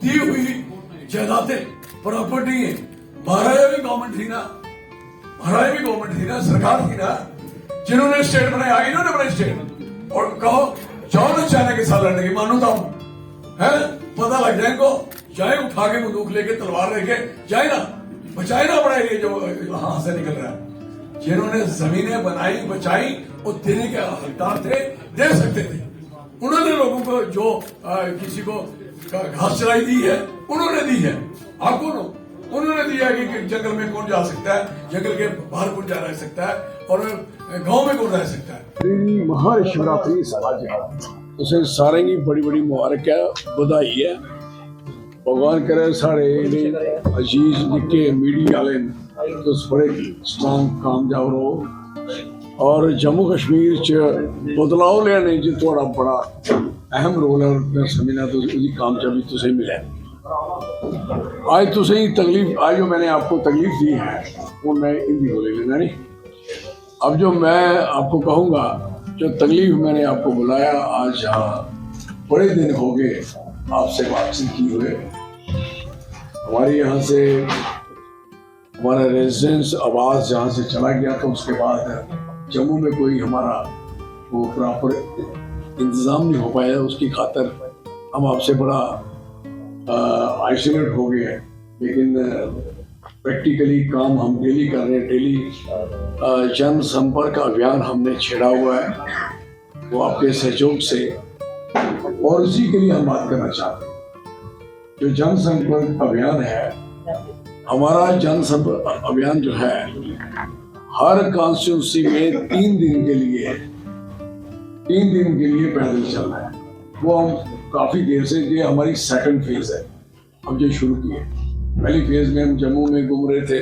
दी हुई जायदादें प्रॉपर्टी है। महाराजा भी गवर्नमेंट थी ना, महाराजा भी गवर्नमेंट थी ना, सरकार थी ना, जिन्होंने स्टेट बनाया, इन्होंने बनाई स्टेट। और कहो जाओ ना चाइना के साथ लड़ने की, मानूता हूं है, पता लग जाए इनको, जाए उठा के बंदूक लेके तलवार लेके जाए ना, बचाए ना अपना एरिया जो हाथ से निकल रहा है। जिन्होंने जमीनें बनाई बचाई वो देने के हकदार थे, दे सकते थे। उन्होंने लोगों को जो किसी को घास चराई दी है उन्होंने दी है, आपको उन्होंने दिया कि जंगल में कौन जा सकता है, जंगल के बाहर कौन जा रह सकता है और गांव में कौन रह सकता है। महाशिवरात्रि समाज उसे सारे की बड़ी बड़ी मुबारक है, बधाई है। भगवान करे सारे अजीज निके मीडिया वाले तुस बड़े स्ट्रांग कामयाब रहो और जम्मू कश्मीर च बदलाव लेने च थोड़ा बड़ा अहम रोल है। मैं समझना तो उसकी कामयाबी तुझे मिले। आज तुझे तकलीफ, आज जो मैंने आपको तकलीफ दी है वो मैं हिंदी बोले लेना नहीं। अब जो मैं आपको कहूँगा, जो तकलीफ मैंने आपको बुलाया, आज यहाँ बड़े दिन हो गए आपसे बातचीत की हुए। हमारे यहाँ से हमारा रेजिडेंस आवास जहाँ से चला गया था, उसके बाद जम्मू में कोई हमारा वो प्रॉपर इंतज़ाम नहीं हो पाया, उसकी खातर हम आपसे बड़ा आइसोलेट हो गए। लेकिन प्रैक्टिकली काम हम डेली कर रहे हैं, डेली जन संपर्क अभियान हमने छेड़ा हुआ है वो आपके सहयोग से, और उसी के लिए हम बात करना चाहते हैं। जो जन संपर्क अभियान है, हमारा जन संपर्क अभियान जो है हर कॉन्स्टिट्यूंसी में 3 दिन के लिए पैदल चल रहा है। वो हम काफी देर से, ये हमारी सेकंड फेज है, हम जो शुरू किए। पहली फेज में हम जम्मू में घूम रहे थे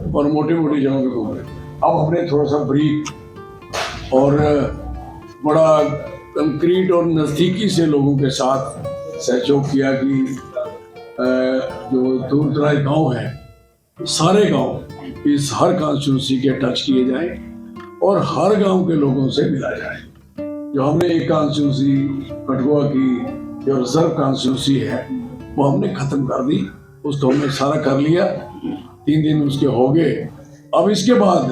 और मोटी मोटी जगहों पे घूम रहे थे। अब हमने थोड़ा सा ब्रीफ और बड़ा कंक्रीट और नज़दीकी से लोगों के साथ सहयोग किया कि जो दूर दराज गाँव है, सारे गांव इस हर कॉन्स्टिट्यूंसी के टच किए जाएं और हर गांव के लोगों से मिला जाए। जो हमने एक कॉन्स्टिट्यूंसी कठुआ की जो रिजर्व कॉन्स्टिट्यूंसी है वो हमने खत्म कर दी, उसको हमने सारा कर लिया। 3 दिन उसके हो गए। अब इसके बाद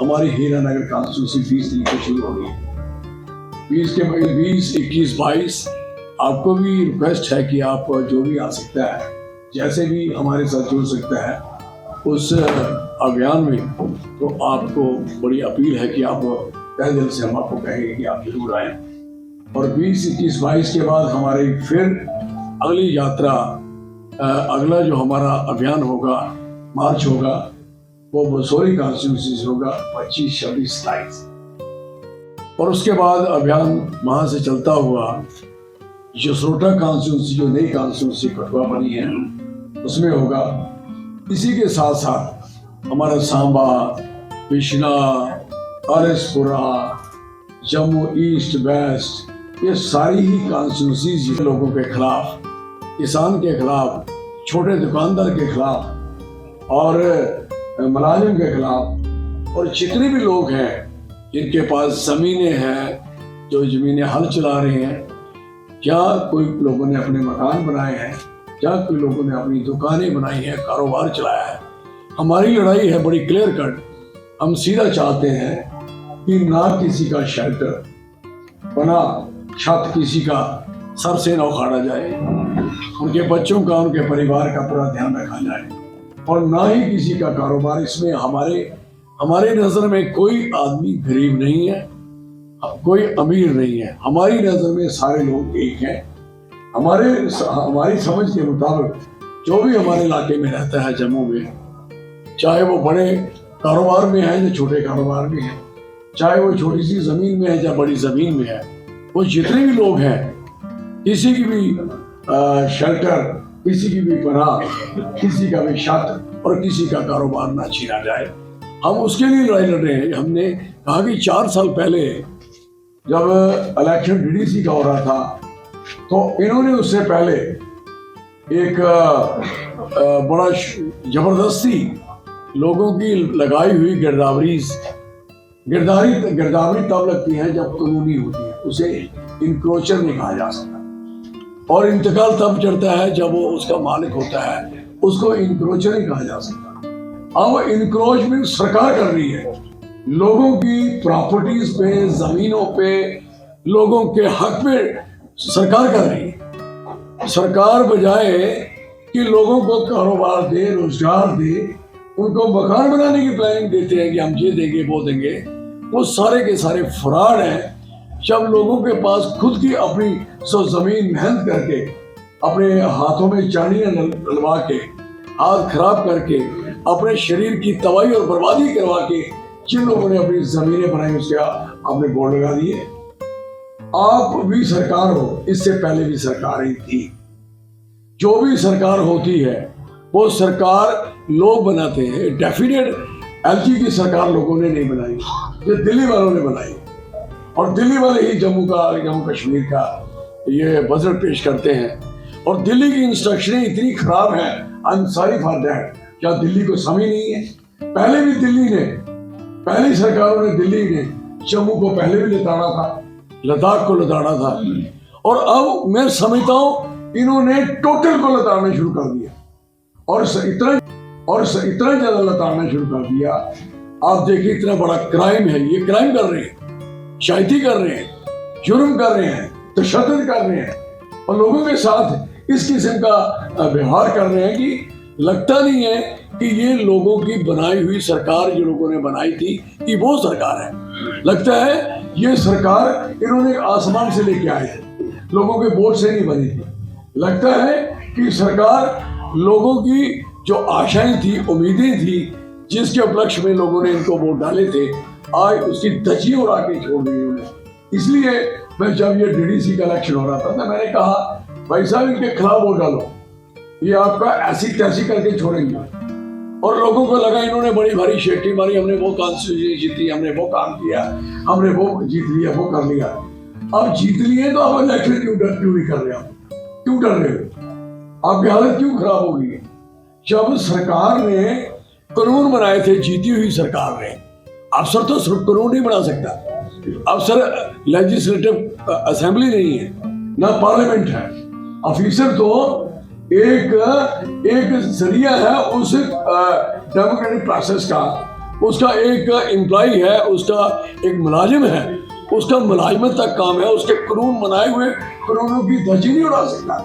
हमारी हीरानगर कॉन्स्टिट्यूंसी 20 दिन से शुरू हो गई। 20 के 20, 21, 22 आपको भी रिक्वेस्ट है कि आप जो भी आ सकता है, जैसे भी हमारे साथ जुड़ सकता है उस अभियान में, तो आपको बड़ी अपील है कि आप तहे दिल से हम आपको कहेंगे कि आप जरूर आए। और 20, 21, 22 के बाद हमारी फिर अगली यात्रा, अगला जो हमारा अभियान होगा, मार्च होगा, वो बसोरी कॉन्स्टिट्यूंसी से होगा 25, 26, 27। और उसके बाद अभियान वहाँ से चलता हुआ जसरोटा कॉन्स्टिट्यूंसी, जो नई कॉन्स्टिट्यूंसी कठुआ बनी है, उसमें होगा। इसी के साथ साथ हमारा सांबा, पिछला, आरएसपुरा, जम्मू ईस्ट वेस्ट, ये सारी ही कॉन्स्टिट्यूंसीज लोगों के खिलाफ, किसान के खिलाफ, छोटे दुकानदार के खिलाफ और मुलाजिम के खिलाफ, और जितने भी लोग हैं जिनके पास जमीनें हैं, जो जमीनें हल चला रहे हैं, क्या कोई लोगों ने अपने मकान बनाए हैं, क्या कोई लोगों ने अपनी दुकानें बनाई हैं, कारोबार चलाया है। हमारी लड़ाई है बड़ी क्लियर कट। हम सीधा चाहते हैं कि ना किसी का शेल्टर बना, छत किसी का सर से न उखाड़ा जाए, उनके बच्चों का, उनके परिवार का पूरा ध्यान रखा जाए, और ना ही किसी का कारोबार। इसमें हमारे नजर में कोई आदमी गरीब नहीं है, कोई अमीर नहीं है। हमारी नजर में सारे लोग एक हैं। हमारी समझ के मुताबिक जो भी हमारे इलाके में रहता है जम्मू में, चाहे वो बड़े कारोबार में है या छोटे कारोबार में है, चाहे वो छोटी सी जमीन में है या बड़ी जमीन में है, वो जितने भी लोग हैं, किसी की भी शेल्टर, किसी की भी पनाह, किसी का भी छत और किसी का कारोबार ना छीना जाए। हम उसके लिए लड़ाई लड़ रहे हैं। हमने कहा कि 4 साल पहले जब इलेक्शन डीडीसी का हो रहा था, तो इन्होंने उससे पहले एक बड़ा जबरदस्ती लोगों की लगाई हुई गिरदावरी तब लगती है जब कानूनी होती है, उसे इंक्रोचर नहीं कहा जा सकता। और इंतकाल तब चढ़ता है जब वो उसका मालिक होता है, उसको इंक्रोचर नहीं कहा जा सकता। अब इंक्रोचमेंट सरकार कर रही है, लोगों की प्रॉपर्टीज पे, जमीनों पे, लोगों के हक पे सरकार कर रही है। सरकार बजाय कि लोगों को कारोबार दे, रोजगार दे, उनको मकान बनाने की प्लानिंग देते हैं कि हम ये देंगे वो देंगे, वो सारे के सारे फ्रॉड हैं। जब लोगों के पास खुद की अपनी जमीन मेहनत करके, अपने हाथों में चांदियां डलवा के, हाथ खराब करके, अपने शरीर की तबाही और बर्बादी करवा के जिन लोगों ने अपनी जमीनें बनाई, उसके आपने बोर्ड लगा दिए। आप भी सरकार हो, इससे पहले भी सरकारें थी। जो भी सरकार होती है वो सरकार लोग बनाते हैं। डेफिनेट एलजी की सरकार लोगों ने नहीं बनाई, ये दिल्ली वालों ने बनाई, और दिल्ली वाले ही जम्मू कश्मीर का ये बजट पेश करते हैं। और दिल्ली की इंस्ट्रक्शनें इतनी खराब हैं, I am sorry for that. क्या दिल्ली को समझ नहीं है? पहले भी पहली सरकारों ने, दिल्ली ने जम्मू को पहले भी लताड़ा था, लद्दाख को लताड़ा था, और अब मैं समझता हूँ इन्होंने टोटल को लताड़ना शुरू कर दिया, और इतना ज्यादा लताड़ना शुरू कर दिया। आप देखिए इतना बड़ा क्राइम है, ये क्राइम कर रहे हैं, शायती कर रहे हैं, जुर्म कर रहे हैं, तशद्दुद कर रहे हैं, और लोगों के साथ इस किस्म का व्यवहार कर रहे हैं कि लगता नहीं है कि ये लोगों की बनाई हुई सरकार, जो लोगों ने बनाई थी, कि वो सरकार है। लगता है ये सरकार इन्होंने आसमान से लेके आए थे, लोगों के वोट से नहीं बनी थी। लगता है कि सरकार लोगों की जो आशाएं थी, उम्मीदें थी, जिसके उपलक्ष्य में लोगों ने इनको वोट डाले थे, आज उसकी धज्जी उड़ा के छोड़ दी उन्होंने। इसलिए मैं जब ये डीडीसी का इलेक्शन हो रहा था तो मैंने कहा, भाई साहब इनके खिलाफ वोट डालो, ये आपका ऐसी तैसी करके छोड़ेंगे। और लोगों को लगा इन्होंने बड़ी भारी शेटी मारी, हमने वो कॉन्स्टिट्यूंसी जीती, हमने वो काम किया, हमने वो जीत लिया, वो कर लिया। अब जीत लिए तो अब इलेक्शन क्यों नहीं कर रहे? आप क्यों डर रहे हो? आपकी हालत क्यों खराब होगी? जब सरकार ने कानून बनाए थे, जीती हुई सरकार ने, अफसर तो सिर्फ कानून नहीं बना सकता, अफसर लेजिस्लेटिव असेंबली नहीं है, ना पार्लियामेंट है। ऑफिसर तो एक जरिया है उस डेमोक्रेटिक प्रोसेस का, उसका एक एम्प्लॉय है, उसका एक मुलाजिम है, उसका मुलाजमत तक काम है, उसके कानून बनाए हुए कानूनों की धज्जी नहीं उड़ा सकता।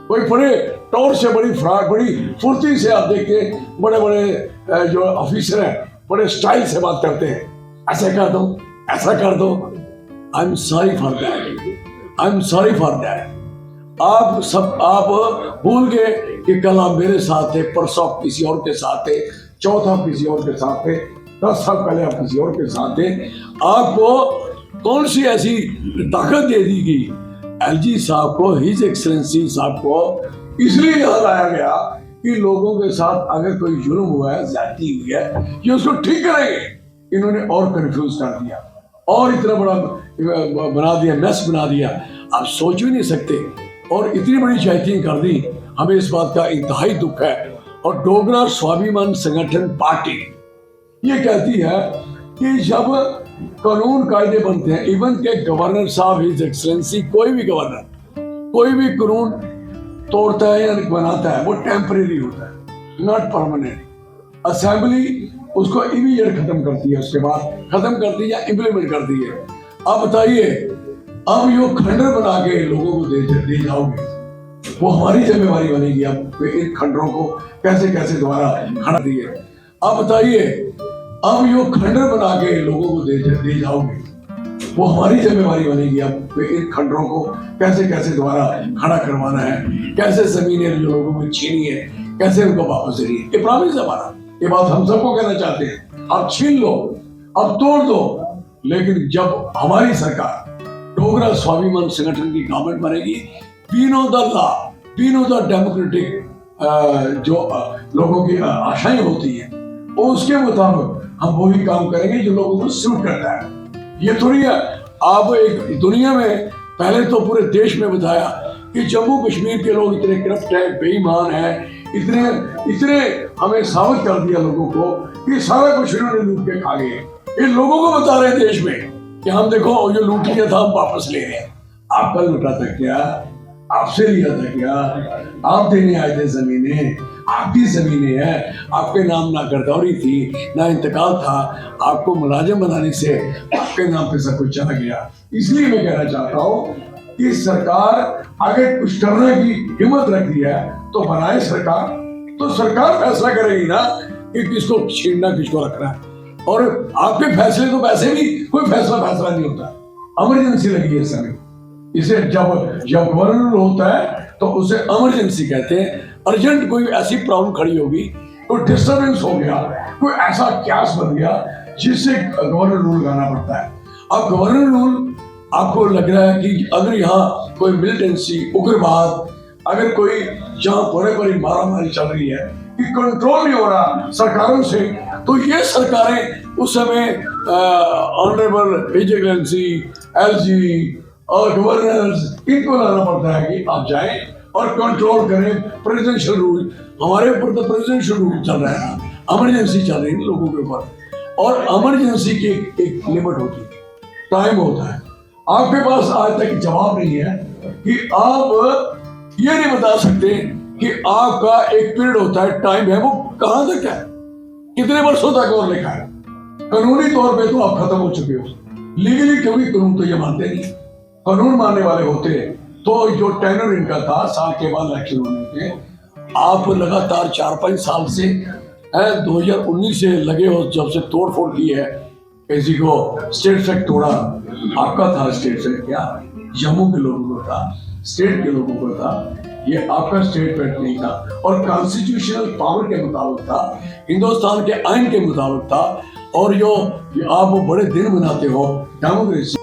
कोई बड़े टॉर से, बड़ी फ्रॉड, बड़ी फुर्ती से आप देखते हैं बड़े बड़े जो ऑफिसर हैं बड़े स्टाइल से बात करते हैं, ऐसा कर दो, ऐसा कर दो। I am sorry for that. आप भूल गए कि कल आप मेरे साथ थे, परसों किसी और के साथ थे, चौथा किसी और के साथ थे, 10 साल पहले आप किसी और के साथ थे। आपको कौन सी ऐसी ताकत दे दी गई एलजी साहब को, हिज एक्सेलेंसी साहब को इसलिए याद आया गया कि लोगों के साथ अगर कोई जुर्म हुआ है, ज्यादती हुई है, ये उसको ठीक करेंगे। इन्होंने और कंफ्यूज कर दिया और इतना बड़ा बना दिया, मेस बना दिया, आप सोच भी नहीं सकते। और इतनी बड़ी ज्यादतियां कर दी, हमें इस बात का इंतहाई दुख है। और डोगरा स्वाभिमान संगठन पार्टी ये कहती है कि जब कानून कायदे बनते हैं, इवन के गवर्नर साहब, हिज एक्सेलेंसी, कोई भी गवर्नर कोई भी कानून तोड़ता है या बनाता है, वो टेम्परेरी होता है, नॉट परमानेंट। असेंबली उसको इमीडिएट खत्म करती है, उसके बाद खत्म करती है या इम्प्लीमेंट करती है। अब बताइए, अब यो खंडर बना के लोगों को दे जाओगे, वो हमारी जिम्मेवारी बनेगी। अब इन खंडरों को कैसे कैसे दोबारा खड़ा दिए। अब बताइए, अब यो खंडर बना के लोगों को दे जाओगे, वो हमारी जिम्मेवारी बनेगी। अब इन खंडरों को कैसे कैसे दोबारा खड़ा करवाना है, कैसे जमीनें जो लोगों को छीनी है, कैसे उनको वापस देनी है। ये प्रॉमिस है हमारा, ये बात हम सबको कहना चाहते हैं। अब छीन लो, अब तोड़ दो, लेकिन जब हमारी सरकार डोगरा स्वाभिमान संगठन की गवर्नमेंट बनेगी, we know the law, we know the democratic जो लोगों की आशाएं होती हैं, उसके मुताबिक हम वही काम करेंगे जो लोगों को सूट करता है। ये थोड़ी है आप एक दुनिया में पहले तो पूरे देश में बताया कि जम्मू कश्मीर के लोग इतने करप्ट है, बेईमान है, इतने हमें साबित कर दिया लोगों को कि सारा कुछ इन्होंने लूट के खा गए। इन लोगों को बता रहे देश में कि हम देखो जो लूट लिया था हम वापस ले रहे हैं। आप कल लुटा था क्या? आपसे लिया था क्या? आप देने आए थे जमीनें, आपकी जमीनें हैं, आपके नाम ना गिरदौरी थी ना इंतकाल था, आपको मुलाजिम बनाने से आपके नाम पे सब कुछ चला गया। इसलिए मैं कहना चाहता हूँ कि सरकार अगर कुछ करने की हिम्मत रखती है तो बनाए सरकार, तो सरकार फैसला करेगी ना कि किसको छीनना किसको रखना है। और आपके फैसले तो वैसे भी कोई फैसला नहीं होता, इमरजेंसी लगी है इस समय। इसे जब गवर्नर होता है तो उसे इमरजेंसी कहते हैं। अर्जेंट कोई ऐसी प्रॉब्लम खड़ी होगी, कोई डिस्टर्बेंस हो गया, कोई ऐसा क्यास बन गया जिससे गवर्नर रूल लगाना पड़ता है। अब गवर्नर रूल आपको लग रहा है कि अगर यहाँ कोई मिलिटेंसी, उग्रवाद, अगर कोई जहाँ बड़ी मारामारी चल रही है कि कंट्रोल नहीं हो रहा सरकारों से, तो ये सरकारें उस समय ऑनरेबल विजिलेंसी, एलजी और गवर्नर्स, इनको लाना पड़ता है कि आप जाएं और कंट्रोल करें प्रेसिडेंशियल रूल। हमारे ऊपर तो प्रेसिडेंशियल रूल चल रहा है ना, इमरजेंसी चल रही है लोगों के ऊपर, और इमरजेंसी की एक लिमिट होती है, टाइम होता है। आपके पास आज तक जवाब नहीं है कि आप ये नहीं बता सकते कि आपका एक पीरियड होता है, टाइम है, वो कहां तक है, कितने वर्षों तक और लिखा है। कानूनी तौर पे तो आप खत्म हो चुके हो, लीगली क्योंकि कानून तो ये मानते नहीं। कानून मानने वाले होते तो जो टेनर इनका था साल के बाद इलेक्शन होने के, आप लगातार 4-5 साल से 2019 से लगे हो, जब से तोड़ फोड़ की है, किसी को स्टेट से तोड़ा, आपका था स्टेट से क्या, जम्मू के लोगों को था, स्टेट के लोगों को था, ये आपका स्टेटमेंट नहीं था और कॉन्स्टिट्यूशनल पावर के मुताबिक था, हिंदुस्तान के आइन के मुताबिक था। और जो आप बड़े दिन मनाते हो डेमोक्रेसी